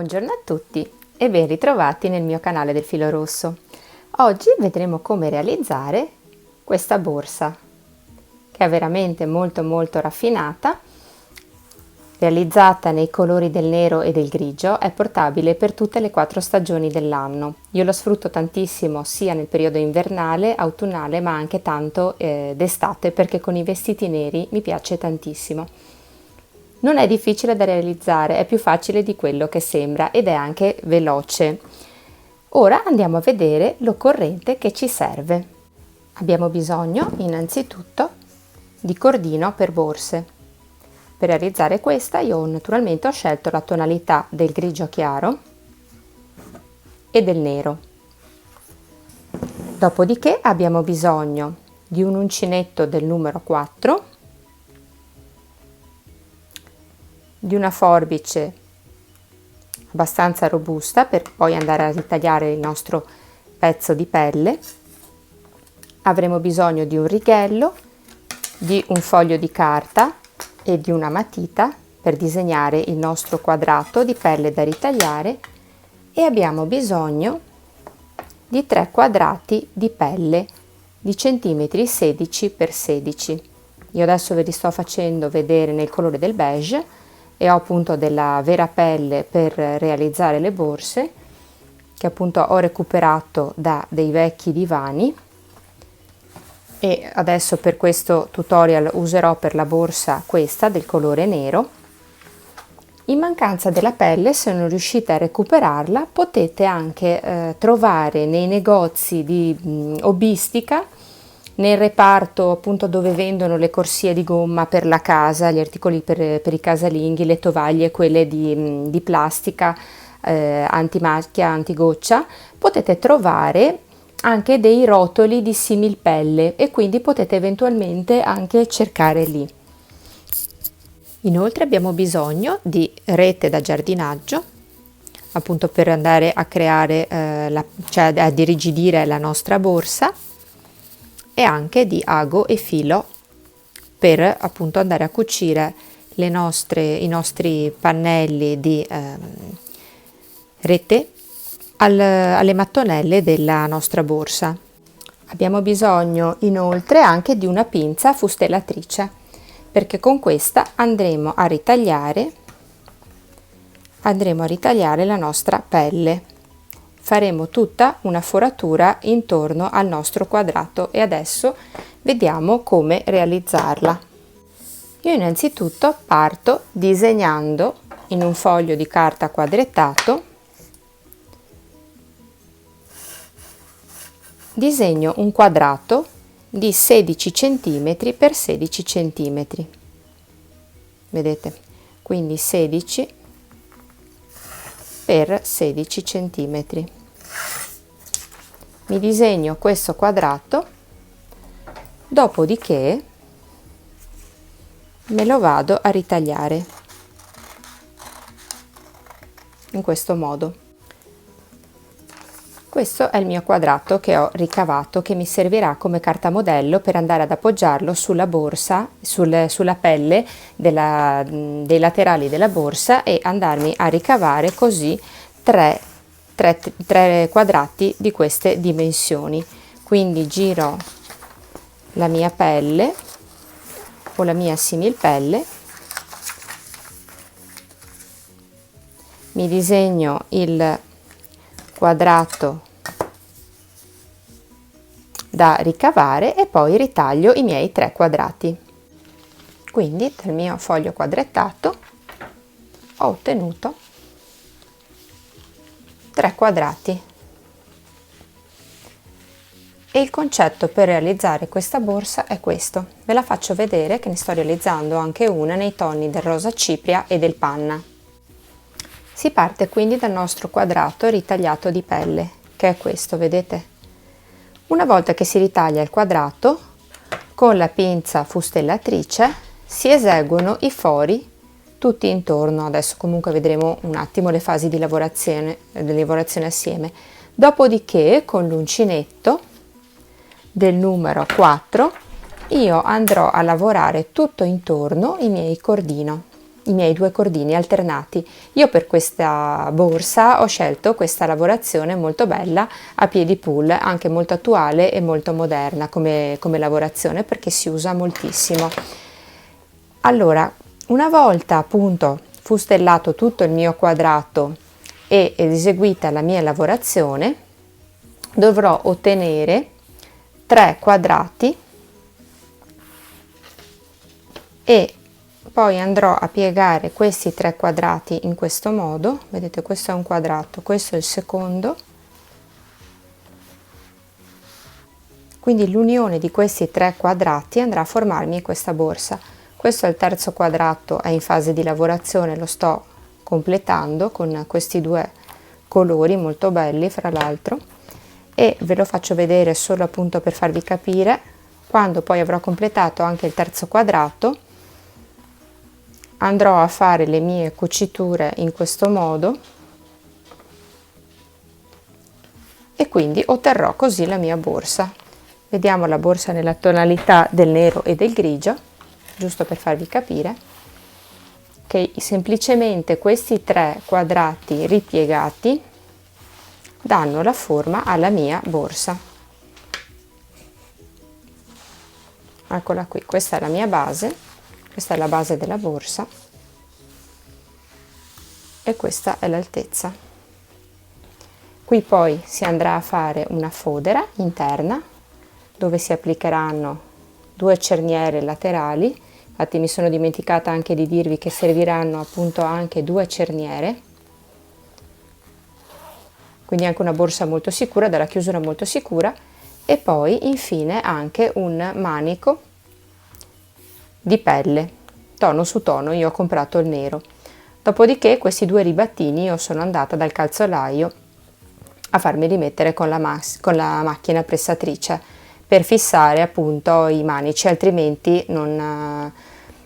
Buongiorno a tutti e ben ritrovati nel mio canale del filo rosso. Oggi vedremo come realizzare questa borsa che è veramente molto raffinata, realizzata nei colori del nero e del grigio, è portabile per tutte le 4 stagioni dell'anno. Io lo sfrutto tantissimo sia nel periodo invernale, autunnale, ma anche tanto d'estate, perché con i vestiti neri mi piace tantissimo. Non è difficile da realizzare, è più facile di quello che sembra ed è anche veloce. Ora andiamo a vedere l'occorrente che ci serve. Abbiamo bisogno innanzitutto di cordino per borse. Per realizzare questa io naturalmente ho scelto la tonalità del grigio chiaro e del nero. Dopodiché abbiamo bisogno di un uncinetto del numero 4, di una forbice abbastanza robusta per poi andare a ritagliare il nostro pezzo di pelle. Avremo bisogno di un righello, di un foglio di carta e di una matita per disegnare il nostro quadrato di pelle da ritagliare e abbiamo bisogno di 3 quadrati di pelle di centimetri 16 x 16. Io adesso ve li sto facendo vedere nel colore del beige e ho appunto della vera pelle per realizzare le borse che appunto ho recuperato da dei vecchi divani e adesso per questo tutorial userò per la borsa questa del colore nero. In mancanza della pelle, se non riuscite a recuperarla, potete anche trovare nei negozi di hobbistica, nel reparto appunto dove vendono le corsie di gomma per la casa, gli articoli per i casalinghi, le tovaglie, quelle di plastica antimacchia, antigoccia, potete trovare anche dei rotoli di similpelle e quindi potete eventualmente anche cercare lì. Inoltre abbiamo bisogno di rete da giardinaggio, appunto per andare a creare, cioè ad irrigidire la nostra borsa, e anche di ago e filo per appunto andare a cucire i nostri pannelli di rete alle mattonelle della nostra borsa. Abbiamo bisogno inoltre anche di una pinza fustellatrice, perché con questa andremo a ritagliare la nostra pelle. Faremo tutta una foratura intorno al nostro quadrato e adesso vediamo come realizzarla. Io innanzitutto parto disegnando in un foglio di carta quadrettato, disegno un quadrato di 16 cm x 16 cm, vedete, quindi 16 per 16 cm. Mi disegno questo quadrato, dopodiché me lo vado a ritagliare in questo modo. Questo è il mio quadrato che ho ricavato, che mi servirà come carta modello per andare ad appoggiarlo sulla borsa, sulla pelle dei laterali della borsa e andarmi a ricavare così tre quadrati di queste dimensioni. Quindi giro la mia pelle o la mia similpelle, mi disegno il quadrato da ricavare e poi ritaglio i miei 3 quadrati. Quindi dal mio foglio quadrettato ho ottenuto 3 quadrati e il concetto per realizzare questa borsa è questo. Ve la faccio vedere che ne sto realizzando anche una nei toni del rosa cipria e del panna. Si parte quindi dal nostro quadrato ritagliato di pelle, che è questo, vedete? Una volta che si ritaglia il quadrato, con la pinza fustellatrice si eseguono i fori tutti intorno. Adesso comunque vedremo un attimo le fasi di lavorazione assieme. Dopodiché con l'uncinetto del numero 4 io andrò a lavorare tutto intorno i miei cordino. i miei due cordini alternati. Io per questa borsa ho scelto questa lavorazione molto bella a piedi pull, anche molto attuale e molto moderna come lavorazione, perché si usa moltissimo. Allora, una volta appunto fustellato tutto il mio quadrato ed eseguita la mia lavorazione, dovrò ottenere 3 quadrati e poi andrò a piegare questi 3 quadrati in questo modo. Vedete, questo è un quadrato, questo è il secondo, quindi l'unione di questi 3 quadrati andrà a formarmi questa borsa. Questo è il terzo quadrato, è in fase di lavorazione, lo sto completando con questi due colori molto belli fra l'altro, e ve lo faccio vedere solo appunto per farvi capire. Quando poi avrò completato anche il terzo quadrato, andrò a fare le mie cuciture in questo modo e quindi otterrò così la mia borsa. Vediamo la borsa nella tonalità del nero e del grigio, giusto per farvi capire che semplicemente questi 3 quadrati ripiegati danno la forma alla mia borsa. Eccola qui, questa è la mia base, questa è la base della borsa e questa è l'altezza. Qui poi si andrà a fare una fodera interna dove si applicheranno 2 cerniere laterali. Infatti mi sono dimenticata anche di dirvi che serviranno appunto anche 2 cerniere, quindi anche una borsa molto sicura, dalla chiusura molto sicura, e poi infine anche un manico di pelle tono su tono. Io ho comprato il nero. Dopodiché questi 2 ribattini io sono andata dal calzolaio a farmeli mettere con la macchina pressatrice per fissare appunto i manici, altrimenti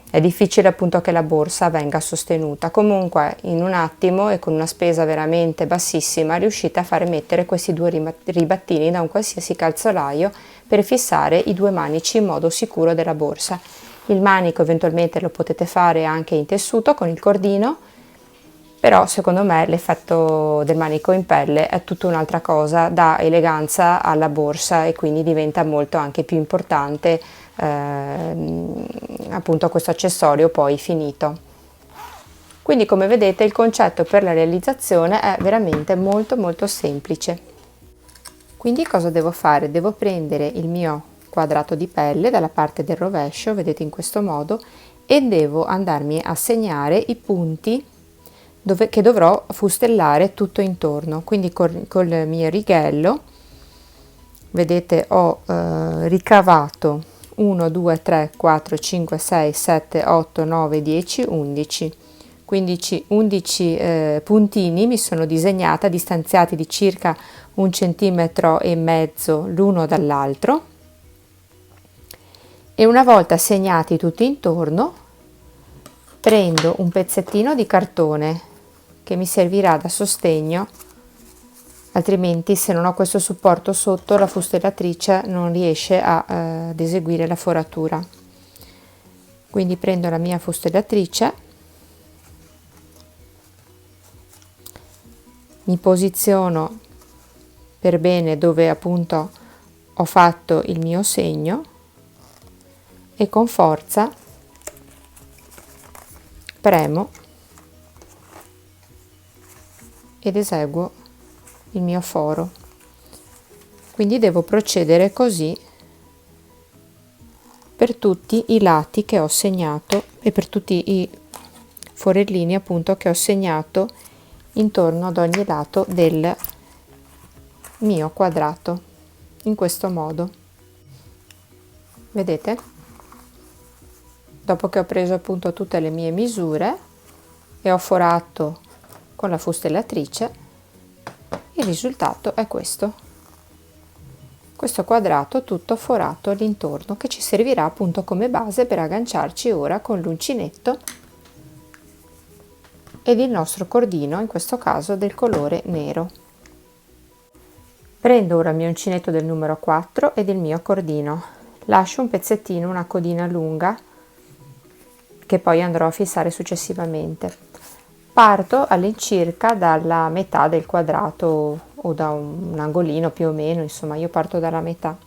è difficile appunto che la borsa venga sostenuta. Comunque in un attimo e con una spesa veramente bassissima riuscite a fare mettere questi 2 ribattini da un qualsiasi calzolaio per fissare i 2 manici in modo sicuro della borsa. Il manico eventualmente lo potete fare anche in tessuto con il cordino, però secondo me l'effetto del manico in pelle è tutta un'altra cosa, dà eleganza alla borsa e quindi diventa molto anche più importante appunto questo accessorio poi finito. Quindi come vedete il concetto per la realizzazione è veramente molto semplice. Quindi cosa devo fare? Devo prendere il mio quadrato di pelle dalla parte del rovescio, vedete in questo modo, e devo andarmi a segnare i punti che dovrò fustellare tutto intorno. Quindi col mio righello, vedete, ho ricavato 1, 2, 3, 4, 5, 6, 7, 8, 9, 10, 11. 11 puntini mi sono disegnata, distanziati di circa 1,5 centimetri l'uno dall'altro, e una volta segnati tutti intorno prendo un pezzettino di cartone che mi servirà da sostegno, altrimenti se non ho questo supporto sotto la fustellatrice non riesce ad eseguire la foratura. Quindi prendo la mia fustellatrice, mi posiziono per bene dove appunto ho fatto il mio segno e con forza premo ed eseguo il mio foro. Quindi devo procedere così per tutti i lati che ho segnato e per tutti i forellini appunto che ho segnato intorno ad ogni lato del mio quadrato, in questo modo. Vedete? Dopo che ho preso appunto tutte le mie misure e ho forato con la fustellatrice, il risultato è questo quadrato tutto forato all'intorno, che ci servirà appunto come base per agganciarci ora con l'uncinetto ed il nostro cordino, in questo caso del colore nero. Prendo ora il mio uncinetto del numero 4 ed il mio cordino, lascio un pezzettino, una codina lunga che poi andrò a fissare successivamente. Parto all'incirca dalla metà del quadrato o da un angolino più o meno, insomma io parto dalla metà.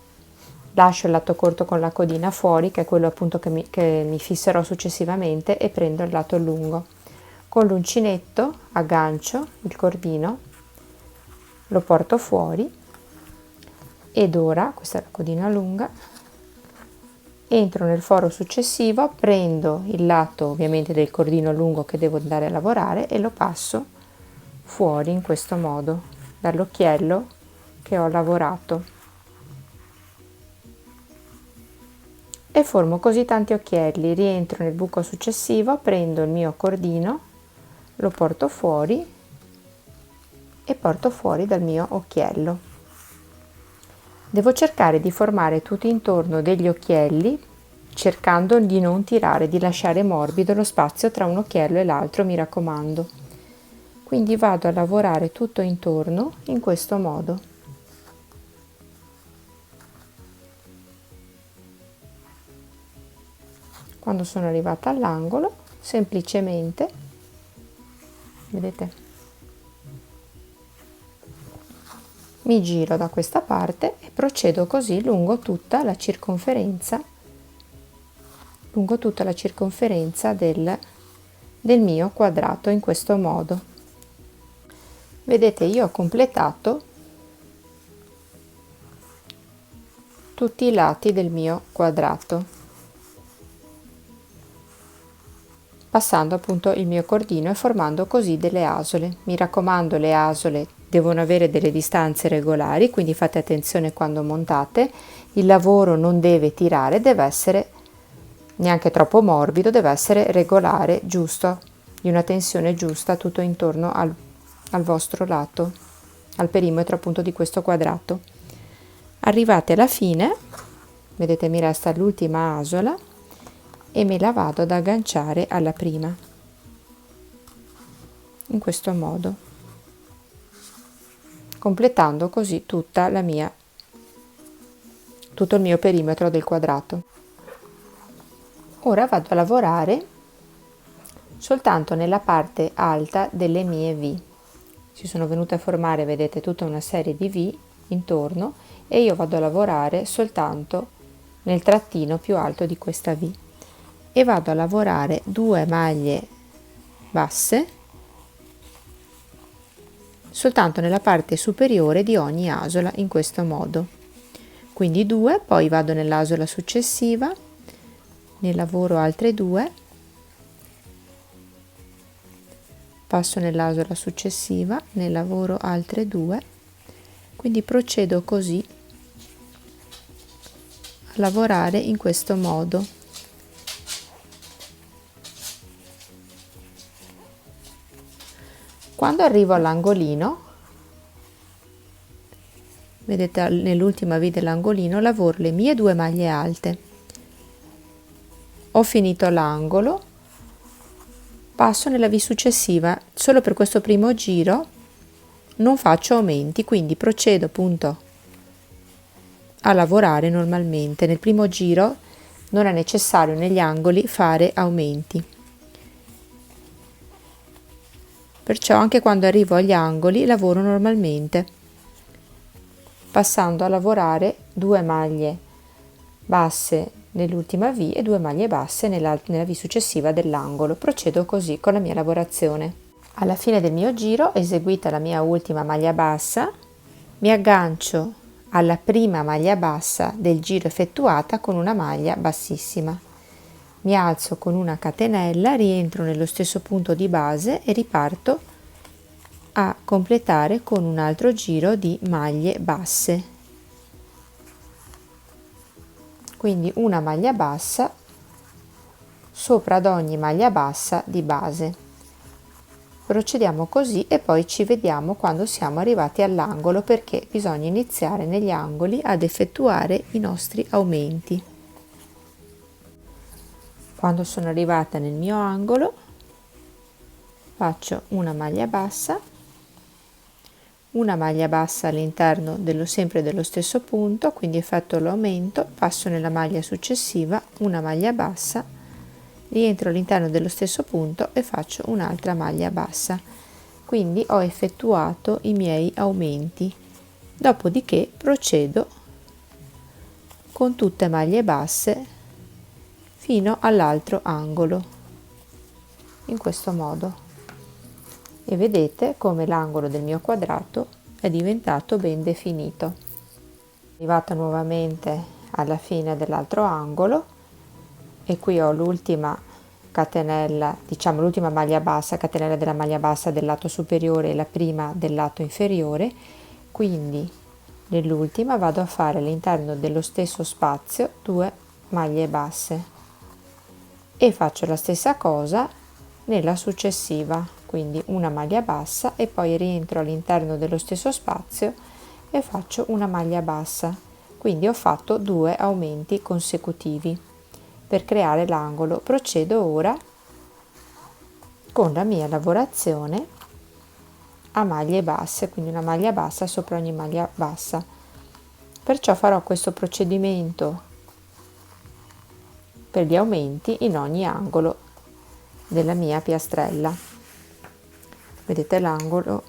Lascio il lato corto con la codina fuori, che è quello appunto che mi fisserò successivamente, e prendo il lato lungo. Con l'uncinetto aggancio il cordino, lo porto fuori ed ora, questa è la codina lunga, entro nel foro successivo, prendo il lato ovviamente del cordino lungo che devo andare a lavorare e lo passo fuori in questo modo dall'occhiello che ho lavorato e formo così tanti occhielli. Rientro nel buco successivo, prendo il mio cordino, lo porto fuori e porto fuori dal mio occhiello. Devo cercare di formare tutto intorno degli occhielli, cercando di non tirare, di lasciare morbido lo spazio tra un occhiello e l'altro, mi raccomando. Quindi vado a lavorare tutto intorno in questo modo. Quando sono arrivata all'angolo, semplicemente, vedete, mi giro da questa parte e procedo così lungo tutta la circonferenza del mio quadrato, in questo modo. Vedete, io ho completato tutti i lati del mio quadrato, passando appunto il mio cordino e formando così delle asole. Mi raccomando, le asole devono avere delle distanze regolari, quindi fate attenzione quando montate. Il lavoro non deve tirare, deve essere neanche troppo morbido, deve essere regolare, giusto, di una tensione giusta tutto intorno al vostro lato, al perimetro appunto di questo quadrato. Arrivate alla fine, vedete, mi resta l'ultima asola e me la vado ad agganciare alla prima, in questo modo, completando così tutto il mio perimetro del quadrato. Ora vado a lavorare soltanto nella parte alta delle mie V. Si sono venute a formare, vedete, tutta una serie di V intorno e io vado a lavorare soltanto nel trattino più alto di questa V e vado a lavorare 2 maglie basse soltanto nella parte superiore di ogni asola, in questo modo. Quindi 2, poi vado nell'asola successiva, ne lavoro altre 2, passo nell'asola successiva, ne lavoro altre 2, quindi procedo così a lavorare in questo modo. Quando arrivo all'angolino, vedete, nell'ultima V dell'angolino lavoro le mie 2 maglie alte. Ho finito l'angolo, passo nella V successiva. Solo per questo primo giro non faccio aumenti, quindi procedo appunto a lavorare normalmente. Nel primo giro non è necessario negli angoli fare aumenti. Perciò anche quando arrivo agli angoli lavoro normalmente, passando a lavorare 2 maglie basse nell'ultima V e 2 maglie basse nella V successiva dell'angolo. Procedo così con la mia lavorazione. Alla fine del mio giro, eseguita la mia ultima maglia bassa, mi aggancio alla prima maglia bassa del giro effettuata con una maglia bassissima. Mi alzo con una catenella, rientro nello stesso punto di base e riparto a completare con un altro giro di maglie basse. Quindi una maglia bassa sopra ad ogni maglia bassa di base. Procediamo così e poi ci vediamo quando siamo arrivati all'angolo, perché bisogna iniziare negli angoli ad effettuare i nostri aumenti. Quando sono arrivata nel mio angolo faccio una maglia bassa all'interno sempre dello stesso punto, quindi effettuo l'aumento, passo nella maglia successiva, una maglia bassa rientro all'interno dello stesso punto e faccio un'altra maglia bassa. Quindi ho effettuato i miei aumenti, dopodiché procedo con tutte maglie basse fino all'altro angolo, in questo modo, e vedete come l'angolo del mio quadrato è diventato ben definito. Arrivata nuovamente alla fine dell'altro angolo e qui ho l'ultima catenella, diciamo l'ultima maglia bassa, catenella della maglia bassa del lato superiore e la prima del lato inferiore, quindi nell'ultima vado a fare all'interno dello stesso spazio 2 maglie basse e faccio la stessa cosa nella successiva, quindi una maglia bassa e poi rientro all'interno dello stesso spazio e faccio una maglia bassa, quindi ho fatto 2 aumenti consecutivi per creare l'angolo. Procedo ora con la mia lavorazione a maglie basse, quindi una maglia bassa sopra ogni maglia bassa. Perciò farò questo procedimento per gli aumenti in ogni angolo della mia piastrella. Vedete l'angolo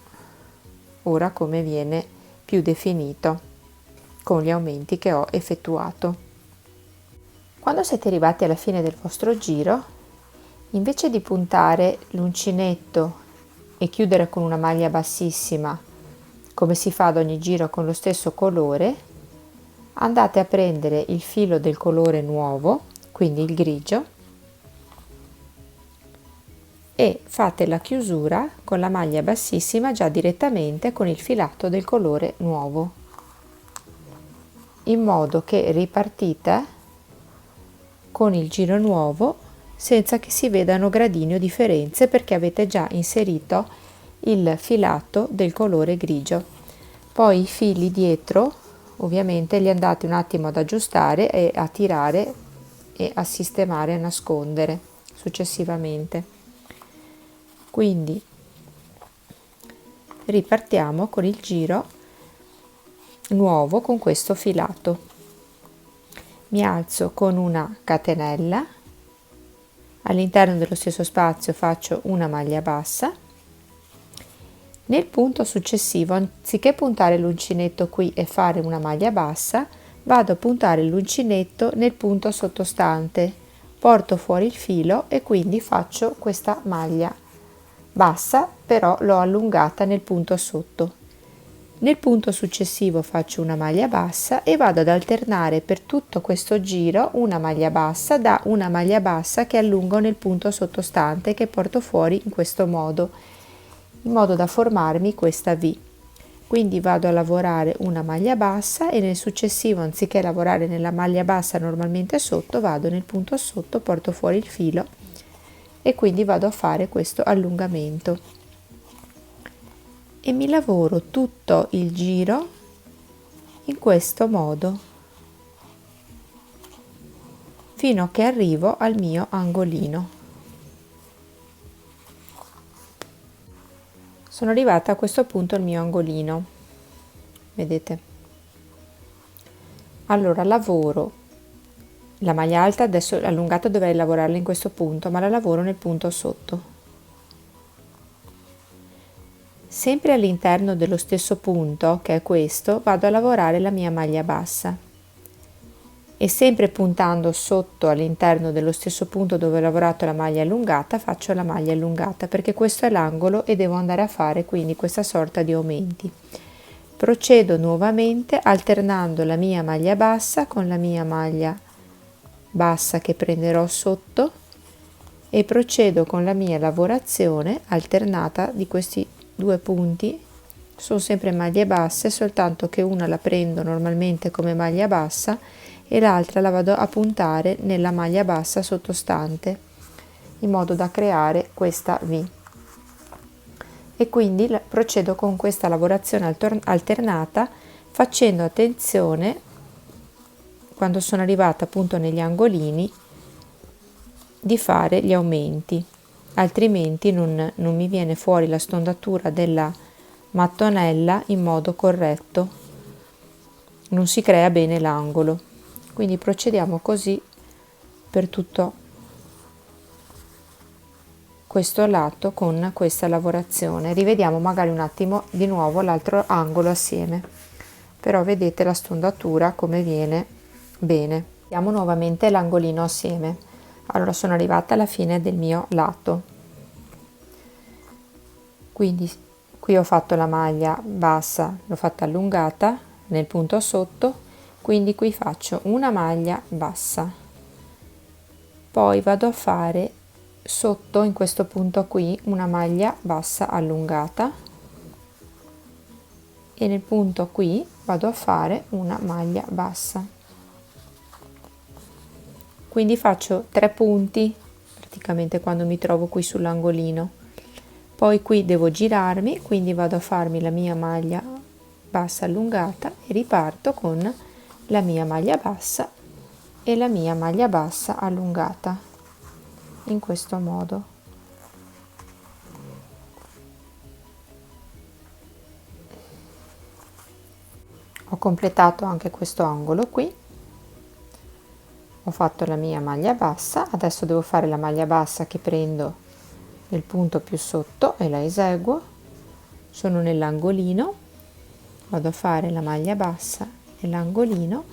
ora come viene più definito con gli aumenti che ho effettuato. Quando siete arrivati alla fine del vostro giro, invece di puntare l'uncinetto e chiudere con una maglia bassissima, come si fa ad ogni giro con lo stesso colore, andate a prendere il filo del colore nuovo, quindi il grigio, e fate la chiusura con la maglia bassissima già direttamente con il filato del colore nuovo, in modo che ripartite con il giro nuovo senza che si vedano gradini o differenze, perché avete già inserito il filato del colore grigio. Poi i fili dietro ovviamente li andate un attimo ad aggiustare e a tirare e a sistemare, a nascondere successivamente. Quindi ripartiamo con il giro nuovo con questo filato. Mi alzo con una catenella, all'interno dello stesso spazio faccio una maglia bassa. Nel punto successivo, anziché puntare l'uncinetto qui e fare una maglia bassa, vado a puntare l'uncinetto nel punto sottostante, porto fuori il filo e quindi faccio questa maglia bassa, però l'ho allungata nel punto sotto. Nel punto successivo faccio una maglia bassa e vado ad alternare per tutto questo giro una maglia bassa da una maglia bassa che allungo nel punto sottostante, che porto fuori in questo modo, in modo da formarmi questa V. Quindi vado a lavorare una maglia bassa e nel successivo, anziché lavorare nella maglia bassa normalmente sotto, vado nel punto sotto, porto fuori il filo e quindi vado a fare questo allungamento. E mi lavoro tutto il giro in questo modo fino a che arrivo al mio angolino. Sono arrivata a questo punto al mio angolino, vedete? Allora lavoro la maglia alta, adesso allungata dovrei lavorarla in questo punto, ma la lavoro nel punto sotto. Sempre all'interno dello stesso punto, che è questo, vado a lavorare la mia maglia bassa e sempre puntando sotto all'interno dello stesso punto dove ho lavorato la maglia allungata, faccio la maglia allungata, perché questo è l'angolo e devo andare a fare quindi questa sorta di aumenti. Procedo nuovamente alternando la mia maglia bassa con la mia maglia bassa che prenderò sotto e procedo con la mia lavorazione alternata di questi 2 punti. Sono sempre maglie basse, soltanto che una la prendo normalmente come maglia bassa e l'altra la vado a puntare nella maglia bassa sottostante, in modo da creare questa V. E quindi procedo con questa lavorazione alternata, facendo attenzione quando sono arrivata appunto negli angolini di fare gli aumenti, altrimenti non mi viene fuori la stondatura della mattonella in modo corretto, non si crea bene l'angolo. Quindi procediamo così per tutto questo lato con questa lavorazione. Rivediamo magari un attimo di nuovo l'altro angolo assieme, però vedete la stondatura come viene bene. Vediamo nuovamente l'angolino assieme. Allora sono arrivata alla fine del mio lato, quindi qui ho fatto la maglia bassa, l'ho fatta allungata nel punto sotto, quindi qui faccio una maglia bassa, poi vado a fare sotto in questo punto qui una maglia bassa allungata e nel punto qui vado a fare una maglia bassa, quindi faccio 3 punti praticamente quando mi trovo qui sull'angolino. Poi qui devo girarmi, quindi vado a farmi la mia maglia bassa allungata e riparto con la mia maglia bassa e la mia maglia bassa allungata in questo modo. Ho completato anche questo angolo qui, ho fatto la mia maglia bassa, adesso devo fare la maglia bassa che prendo nel punto più sotto e la eseguo. Sono nell'angolino, vado a fare la maglia bassa nell'angolino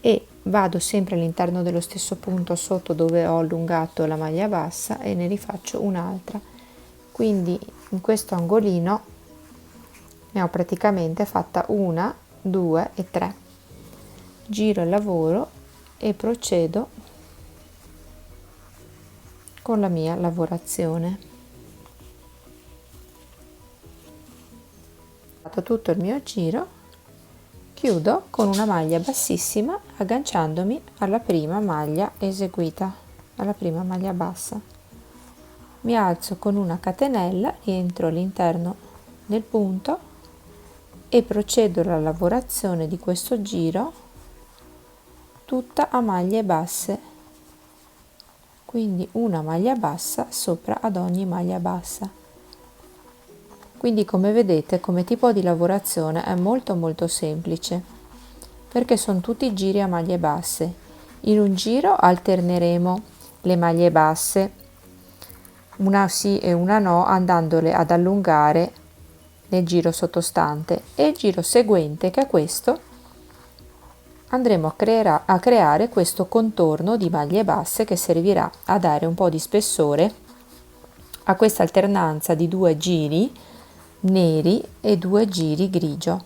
e vado sempre all'interno dello stesso punto sotto dove ho allungato la maglia bassa e ne rifaccio un'altra. Quindi in questo angolino ne ho praticamente fatta 1, 2 e 3. Giro il lavoro e procedo con la mia lavorazione. Ho fatto tutto il mio giro, chiudo con una maglia bassissima agganciandomi alla prima maglia eseguita, alla prima maglia bassa. Mi alzo con una catenella, rientro all'interno del punto e procedo alla lavorazione di questo giro tutta a maglie basse, quindi una maglia bassa sopra ad ogni maglia bassa. Quindi come vedete come tipo di lavorazione è molto semplice, perché sono tutti giri a maglie basse. In un giro alterneremo le maglie basse, una sì e una no, andandole ad allungare nel giro sottostante, e il giro seguente, che è questo, andremo a creare questo contorno di maglie basse che servirà a dare un po' di spessore a questa alternanza di 2 giri neri e 2 giri grigio.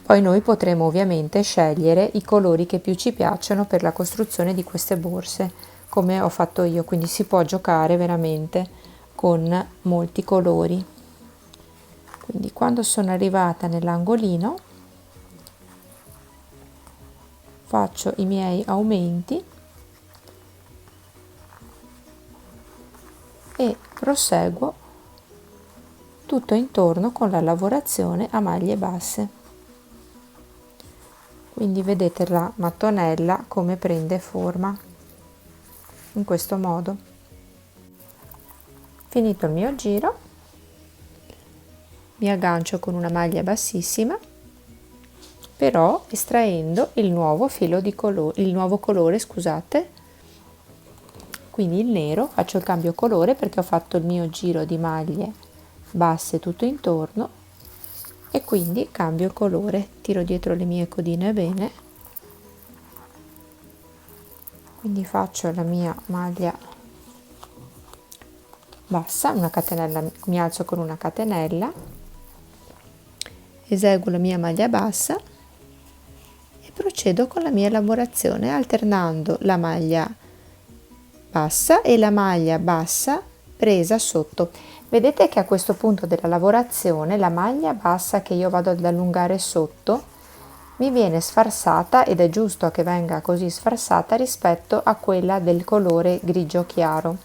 Poi noi potremo ovviamente scegliere i colori che più ci piacciono per la costruzione di queste borse, come ho fatto io, quindi si può giocare veramente con molti colori. Quindi quando sono arrivata nell'angolino faccio i miei aumenti e proseguo tutto intorno con la lavorazione a maglie basse. Quindi vedete la mattonella come prende forma in questo modo. Finito il mio giro, mi aggancio con una maglia bassissima, però estraendo il nuovo filo di colore, il nuovo colore, scusate, quindi il nero. Faccio il cambio colore perché ho fatto il mio giro di maglie basse tutto intorno e quindi cambio il colore, tiro dietro le mie codine bene, quindi faccio la mia maglia bassa, una catenella, mi alzo con una catenella, eseguo la mia maglia bassa e procedo con la mia lavorazione alternando la maglia bassa e la maglia bassa presa sotto. Vedete che a questo punto della lavorazione la maglia bassa che io vado ad allungare sotto mi viene sfarsata, ed è giusto che venga così sfarsata rispetto a quella del colore grigio chiaro.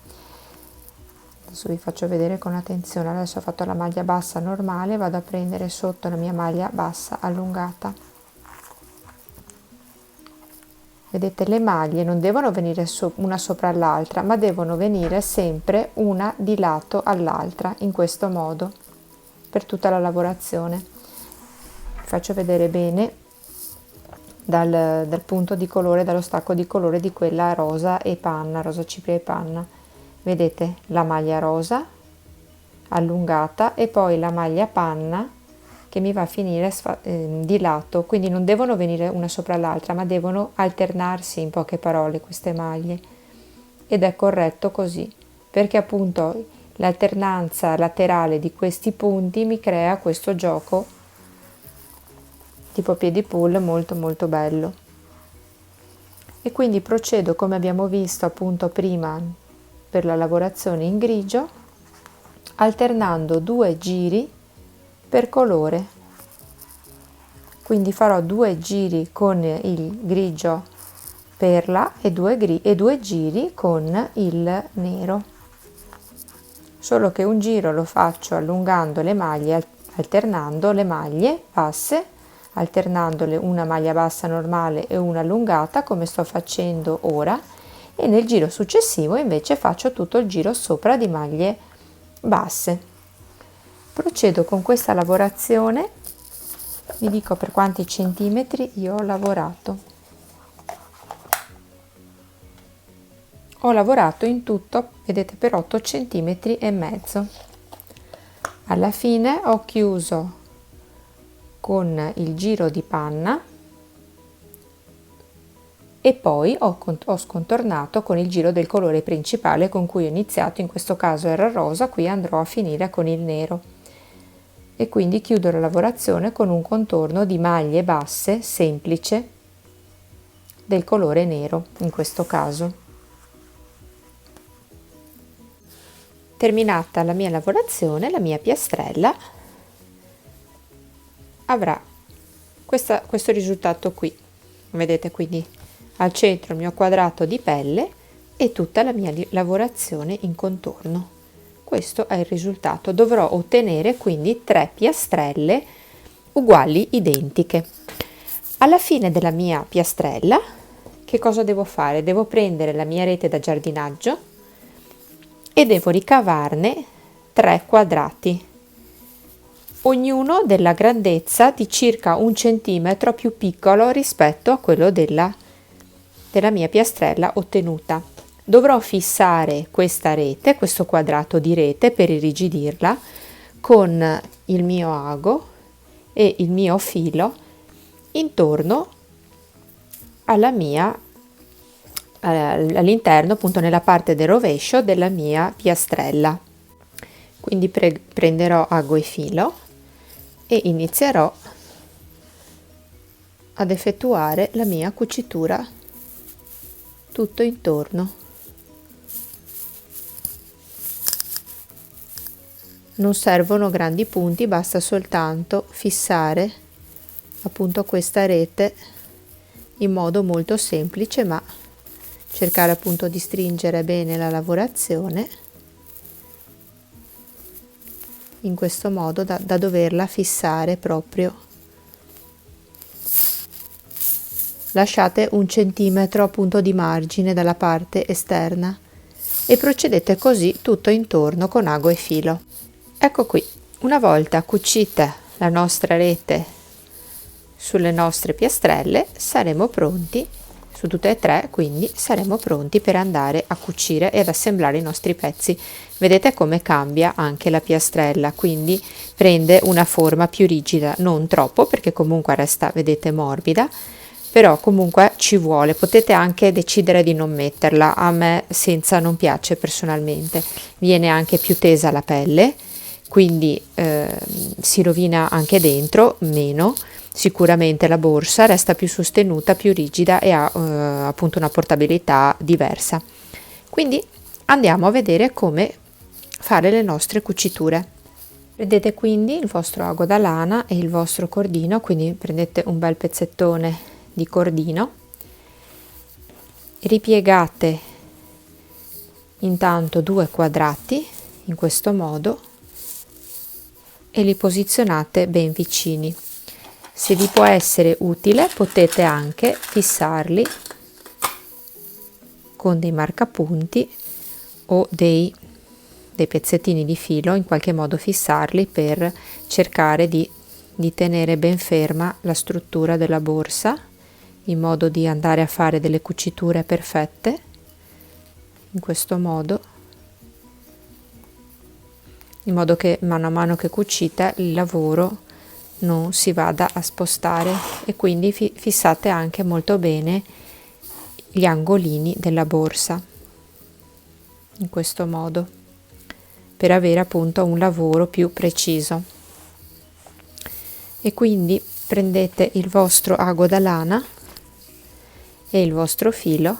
Adesso vi faccio vedere con attenzione. Adesso ho fatto la maglia bassa normale, vado a prendere sotto la mia maglia bassa allungata. Vedete, le maglie non devono venire una sopra l'altra, ma devono venire sempre una di lato all'altra, in questo modo, per tutta la lavorazione. Vi faccio vedere bene dal punto di colore, dallo stacco di colore di quella rosa e panna, rosa cipria e panna. vedete la maglia rosa allungata e poi la maglia panna che mi va a finire di lato, quindi non devono venire una sopra l'altra, ma devono alternarsi, in poche parole, queste maglie, ed è corretto così, perché appunto l'alternanza laterale di questi punti mi crea questo gioco tipo piedi pull molto molto bello. E quindi procedo come abbiamo visto appunto prima per la lavorazione in grigio, alternando 2 giri per colore, quindi farò 2 giri con il grigio perla e 2 giri con il nero, solo che un giro lo faccio allungando le maglie, alternando le maglie basse, alternandole una maglia bassa normale e una allungata come sto facendo ora, e nel giro successivo invece faccio tutto il giro sopra di maglie basse. Procedo con questa lavorazione, vi dico per quanti centimetri io ho lavorato. Ho lavorato in tutto, vedete, per 8 centimetri e mezzo. Alla fine ho chiuso con il giro di panna e poi ho scontornato con il giro del colore principale con cui ho iniziato, in questo caso era rosa, qui andrò a finire con il nero. E quindi chiudo la lavorazione con un contorno di maglie basse semplice del colore nero in questo caso. Terminata la mia lavorazione, la mia piastrella avrà questo risultato qui, vedete, quindi al centro il mio quadrato di pelle e tutta la mia lavorazione in contorno. Questo è il risultato. Dovrò ottenere quindi 3 piastrelle uguali, identiche. Alla fine della mia piastrella, che cosa devo fare? Devo prendere la mia rete da giardinaggio e devo ricavarne 3 quadrati, ognuno della grandezza di circa 1 centimetro più piccolo rispetto a quello della mia piastrella ottenuta. Dovrò fissare questa rete, questo quadrato di rete, per irrigidirla con il mio ago e il mio filo intorno all'interno, appunto nella parte del rovescio della mia piastrella. Quindi prenderò ago e filo e inizierò ad effettuare la mia cucitura tutto intorno. Non servono grandi punti, basta soltanto fissare appunto questa rete in modo molto semplice, ma cercare appunto di stringere bene la lavorazione in questo modo da doverla fissare proprio. Lasciate 1 centimetro appunto di margine dalla parte esterna e procedete così tutto intorno con ago e filo. Ecco qui, una volta cucita la nostra rete sulle nostre piastrelle saremo pronti, su tutte e 3, quindi saremo pronti per andare a cucire e ad assemblare i nostri pezzi. Vedete come cambia anche la piastrella, quindi prende una forma più rigida, non troppo perché comunque resta, vedete, morbida, però comunque ci vuole. Potete anche decidere di non metterla, a me senza non piace personalmente, viene anche più tesa la pelle, quindi si rovina anche dentro meno. Sicuramente la borsa resta più sostenuta, più rigida e ha appunto una portabilità diversa. Quindi andiamo a vedere come fare le nostre cuciture. Prendete quindi il vostro ago da lana e il vostro cordino, quindi prendete un bel pezzettone di cordino, ripiegate intanto 2 quadrati in questo modo e li posizionate ben vicini. Se vi può essere utile potete anche fissarli con dei marcapunti o dei pezzettini di filo, in qualche modo fissarli per cercare di tenere ben ferma la struttura della borsa, in modo di andare a fare delle cuciture perfette in questo modo. in modo che mano a mano che cucite il lavoro non si vada a spostare, e quindi fissate anche molto bene gli angolini della borsa in questo modo, per avere appunto un lavoro più preciso. E quindi prendete il vostro ago da lana e il vostro filo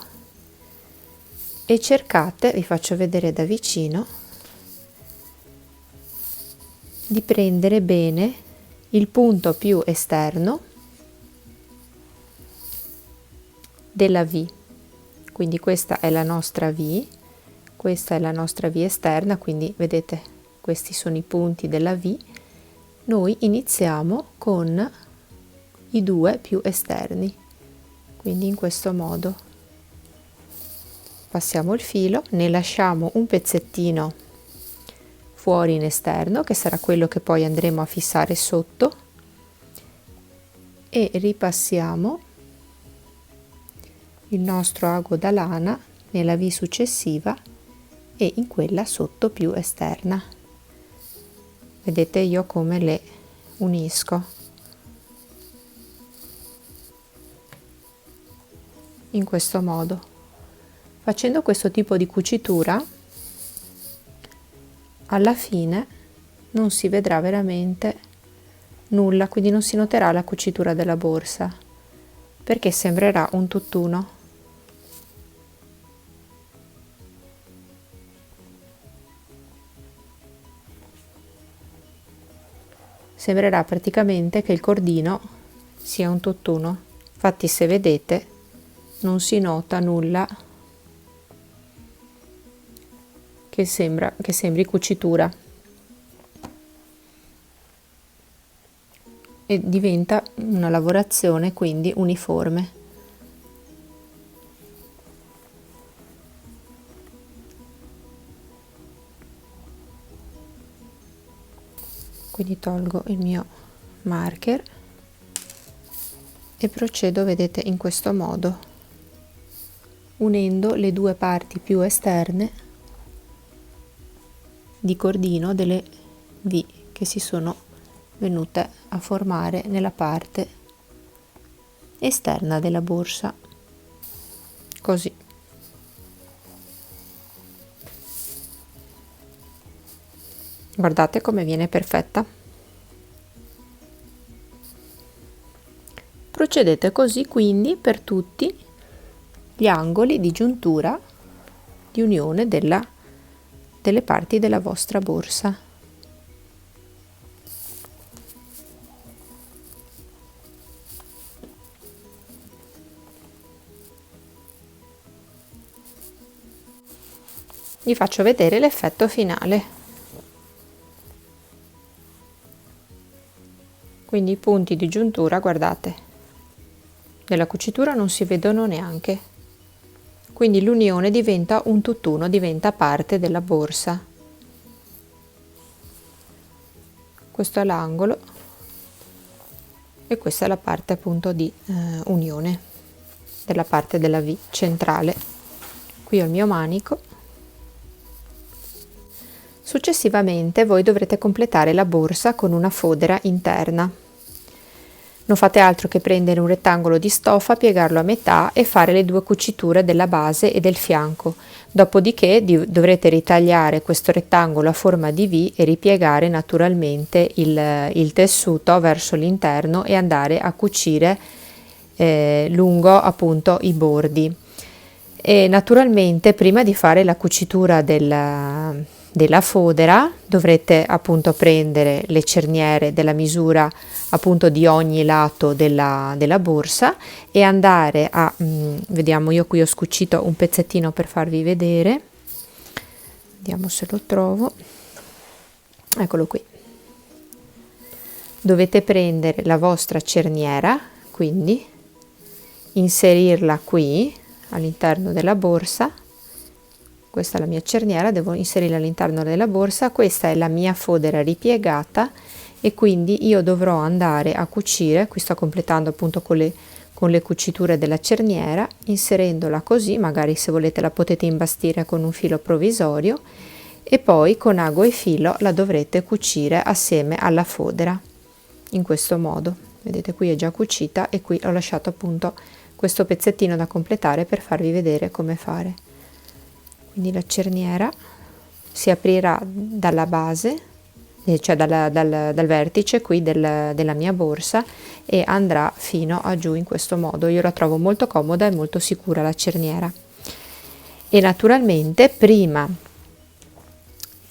e cercate, vi faccio vedere da vicino, di prendere bene il punto più esterno della V. Quindi questa è la nostra V, questa è la nostra V esterna, quindi vedete questi sono i punti della V. Noi iniziamo con i due più esterni, quindi in questo modo passiamo il filo, ne lasciamo un pezzettino fuori in esterno che sarà quello che poi andremo a fissare sotto, e ripassiamo il nostro ago da lana nella V successiva e in quella sotto più esterna. Vedete io come le unisco in questo modo. Facendo questo tipo di cucitura, alla fine non si vedrà veramente nulla, quindi non si noterà la cucitura della borsa, perché sembrerà un tutt'uno. Sembrerà praticamente che il cordino sia un tutt'uno. Infatti, se vedete, non si nota nulla che sembri cucitura, e diventa una lavorazione quindi uniforme. Quindi tolgo il mio marker e procedo, vedete, in questo modo, unendo le due parti più esterne di cordino delle V che si sono venute a formare nella parte esterna della borsa, così. Guardate come viene perfetta. Procedete così quindi per tutti gli angoli di giuntura di unione delle parti della vostra borsa. Vi faccio vedere l'effetto finale. Quindi i punti di giuntura, guardate, della cucitura non si vedono neanche. Quindi l'unione diventa un tutt'uno, diventa parte della borsa. Questo è l'angolo e questa è la parte appunto di unione della parte della V centrale. Qui ho il mio manico. Successivamente voi dovrete completare la borsa con una fodera interna. Non fate altro che prendere un rettangolo di stoffa, piegarlo a metà e fare le due cuciture della base e del fianco. Dopodiché dovrete ritagliare questo rettangolo a forma di V e ripiegare naturalmente il tessuto verso l'interno e andare a cucire lungo appunto i bordi. E naturalmente prima di fare la cucitura della fodera dovrete appunto prendere le cerniere della misura appunto di ogni lato della borsa e andare a vediamo, io qui ho scucito un pezzettino per farvi vedere, vediamo se lo trovo, eccolo qui. Dovete prendere la vostra cerniera, quindi inserirla qui all'interno della borsa. Questa è la mia cerniera, devo inserirla all'interno della borsa. Questa è la mia fodera ripiegata e quindi io dovrò andare a cucire, qui sto completando appunto con le cuciture della cerniera, inserendola così, magari se volete la potete imbastire con un filo provvisorio, e poi con ago e filo la dovrete cucire assieme alla fodera in questo modo. Vedete, qui è già cucita e qui ho lasciato appunto questo pezzettino da completare per farvi vedere come fare. Quindi la cerniera si aprirà dalla base, cioè dal vertice qui della mia borsa, e andrà fino a giù in questo modo. Io la trovo molto comoda e molto sicura la cerniera. E naturalmente prima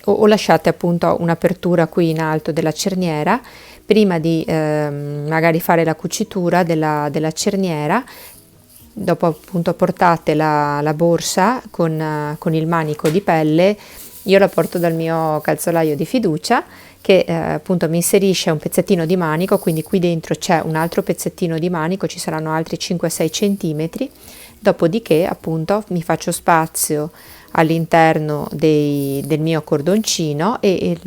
o lasciate appunto un'apertura qui in alto della cerniera prima di magari fare la cucitura della cerniera. Dopo appunto portate la borsa con il manico di pelle. Io la porto dal mio calzolaio di fiducia che appunto mi inserisce un pezzettino di manico, quindi qui dentro c'è un altro pezzettino di manico, ci saranno altri 5-6 centimetri. Dopodiché appunto mi faccio spazio all'interno del mio cordoncino e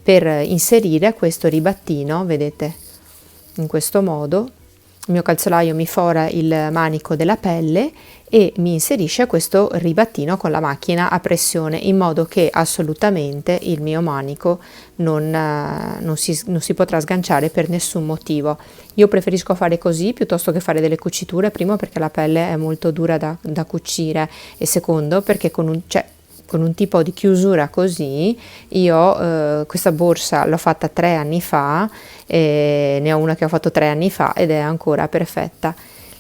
per inserire questo ribattino, vedete, in questo modo il mio calzolaio mi fora il manico della pelle e mi inserisce questo ribattino con la macchina a pressione, in modo che assolutamente il mio manico non si potrà sganciare per nessun motivo. Io preferisco fare così piuttosto che fare delle cuciture, primo perché la pelle è molto dura da cucire e secondo perché con un tipo di chiusura così, io questa borsa l'ho fatta 3 anni fa, ne ho una che ho fatto 3 anni fa ed è ancora perfetta.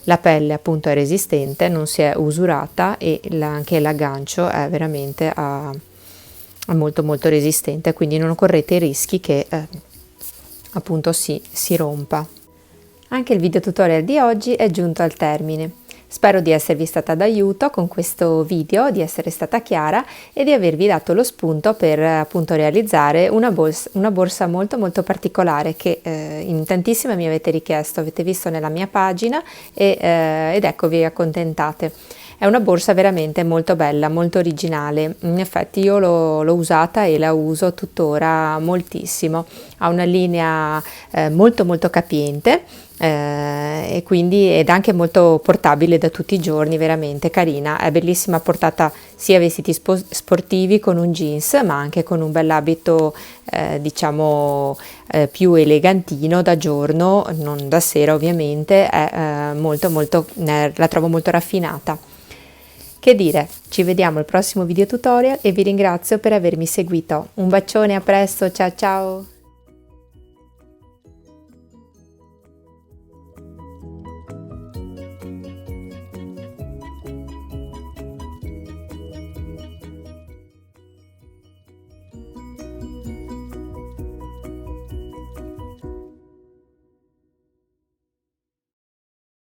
La pelle appunto è resistente, non si è usurata e anche l'aggancio è veramente molto molto resistente, quindi non correte i rischi che appunto si rompa. Anche il video tutorial di oggi è giunto al termine. Spero di esservi stata d'aiuto con questo video, di essere stata chiara e di avervi dato lo spunto per appunto realizzare una borsa molto molto particolare che in tantissime mi avete richiesto, avete visto nella mia pagina ed ecco, vi accontentate. È una borsa veramente molto bella, molto originale, in effetti io l'ho usata e la uso tuttora moltissimo, ha una linea molto molto capiente e quindi ed anche molto portabile da tutti i giorni, veramente carina, è bellissima portata sia vestiti sportivi con un jeans ma anche con un bell'abito diciamo più elegantino da giorno, non da sera ovviamente, è molto molto la trovo molto raffinata. Che dire, ci vediamo al prossimo video tutorial e vi ringrazio per avermi seguito. Un bacione, a presto, ciao ciao!